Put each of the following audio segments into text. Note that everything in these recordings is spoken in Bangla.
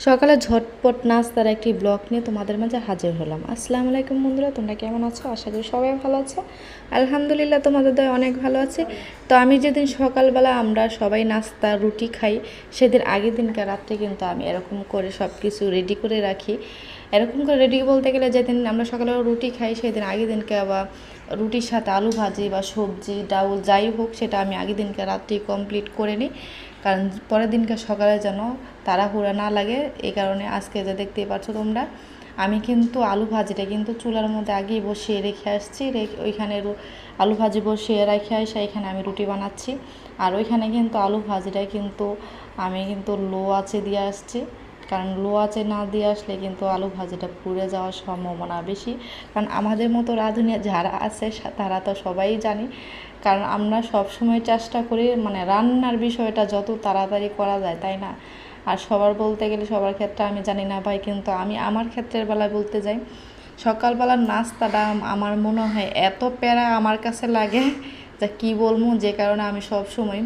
সকালে ঝটপট নাস্তার একটি ব্লগ নিয়ে তোমাদের মাঝে হাজির হলাম। আসসালামু আলাইকুম বন্ধুরা, তোমরা কেমন আছো? আশা করি সবাই ভালো আছো। আলহামদুলিল্লাহ তোমাদের দয় অনেক ভালো আছি। তো আমি যেদিন সকালবেলা আমরা সবাই নাস্তা রুটি খাই, সেদিন আগের দিনকে রাত্রে কিন্তু আমি এরকম করে সব কিছু রেডি করে রাখি। এরকম করে রেডি বলতে গেলে যেদিন আমরা সকালে রুটি খাই সেদিন আগের দিনকে আবার রুটির সাথে আলু ভাজি বা সবজি ডাউল যাই হোক সেটা আমি আগের দিনকে রাত্রি কমপ্লিট করে নিই, কারণ পরের দিনকে সকালে যেন তাড়াহুড়া না লাগে। এই কারণে আজকে যে দেখতেই পাচ্ছ তোমরা, আমি কিন্তু আলু ভাজিটা কিন্তু চুলার মধ্যে আগেই বসিয়ে রেখে আসছি। ওইখানে আলু ভাজি বসিয়ে রেখে আসে এখানে আমি রুটি বানাচ্ছি। আর ওইখানে কিন্তু আলু ভাজিটা কিন্তু আমি কিন্তু লো আঁচে দিয়ে আসছি, কারণ লো আঁচে না দিয়ে আসলে কিন্তু আলু ভাজিটা পুড়ে যাওয়ার সম্ভাবনা বেশি। কারণ আমাদের মতো রাঁধুনি যারা আছে তারা তো সবাই জানি, কারণ আমরা সব সময় চেষ্টা করি মানে রান্নার বিষয়টা যত তাড়াতাড়ি করা যায়, তাই না? আর সবার বলতে গেলে সবার ক্ষেত্রে আমি জানি না ভাই, কিন্তু আমি আমার ক্ষেত্রের বেলায় বলতে যাই, সকালবেলার নাস্তাটা আমার মনে হয় এত প্যারা আমার কাছে লাগে যা কী বলবো। যে কারণে আমি সব সময়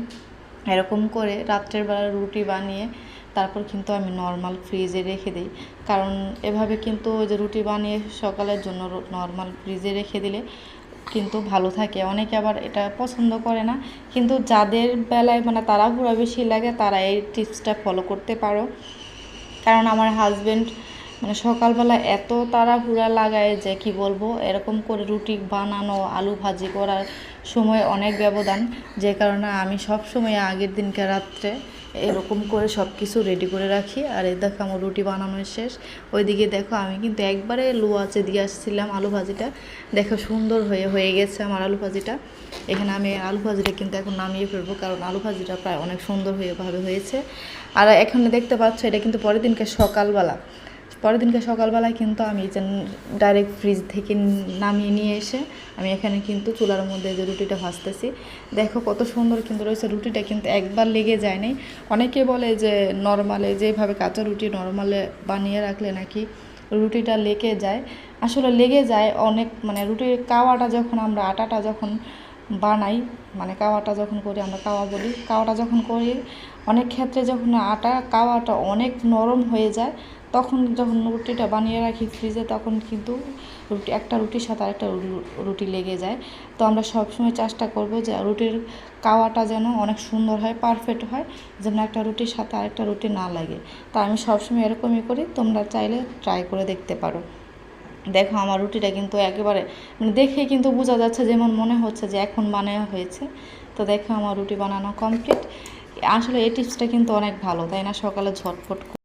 এরকম করে রাত্রের বেলা রুটি বানিয়ে তারপর কিন্তু আমি নর্মাল ফ্রিজে রেখে দিই। কারণ এভাবে কিন্তু ওই যে রুটি বানিয়ে সকালের জন্য নর্মাল ফ্রিজে রেখে দিলে কিন্তু ভালো থাকে। অনেকে আবার এটা পছন্দ করে না, কিন্তু যাদের বেলায় মানে তাড়াহুড়া বেশি লাগে তারা এই টিপসটা ফলো করতে পারো। কারণ আমার হাজব্যান্ড মানে সকালবেলা এত তাড়াহুড়া লাগায় যে কি বলবো, এরকম করে রুটি বানানো আলু ভাজি করার সময় অনেক ব্যবধান। যে কারণে আমি সব সময় আগের দিনকে রাত্রে এরকম করে সব কিছু রেডি করে রাখি। আর এই দেখো আমার রুটি বানানো শেষ। ওইদিকে দেখো আমি কিন্তু একবারে লো আঁচে দিয়ে আসছিলাম আলু ভাজিটা। দেখো সুন্দর হয়ে গেছে আমার আলু ভাজিটা। এখানে আমি আলু ভাজিটা কিন্তু এখন নামিয়ে ফেলবো, কারণ আলু ভাজিটা প্রায় অনেক সুন্দর হয়েছে। আর এখানে দেখতে পাচ্ছ এটা কিন্তু পরের দিনকে সকালবেলায় কিন্তু আমি যে ডাইরেক্ট ফ্রিজ থেকে নামিয়ে নিয়ে এসে আমি এখানে কিন্তু চুলার মধ্যে যে রুটিটা ভাজতেছি। দেখো কত সুন্দর কিন্তু রয়েছে। রুটিটা কিন্তু একবার লেগে যায় নাই। অনেকে বলে যে নর্মালে যেভাবে কাঁচা রুটি নর্মালে বানিয়ে রাখলে নাকি রুটিটা লেগে যায়। আসলে লেগে যায় অনেক, মানে রুটির কাওয়াটা যখন আমরা আটাটা যখন বানাই, মানে কাওয়াটা যখন করি, আমরা কাওয়া বলি, কাওয়াটা যখন করি অনেক ক্ষেত্রে যখন কাওয়াটা অনেক নরম হয়ে যায়, তখন যখন রুটিটা বানিয়ে রাখি ফ্রিজে তখন কিন্তু একটা রুটির সাথে আরেকটা রুটি লেগে যায়। তো আমরা সবসময় চেষ্টা করব যে রুটির কাওয়াটা যেন অনেক সুন্দর হয়, পারফেক্ট হয়, যেন একটা রুটির সাথে আরেকটা রুটি না লাগে। তো আমি সবসময় এরকমই করি, তোমরা চাইলে ট্রাই করে দেখতে পারো। দেখো আমার রুটিটা কিন্তু একেবারে মানে দেখে কিন্তু বোঝা যাচ্ছে, যেমন মনে হচ্ছে যে এখন বানানো হয়েছে। তো দেখো আমার রুটি বানানো কমপ্লিট। আসলে এই টিপসটা কিন্তু অনেক ভালো, তাই না? সকালে ঝটপট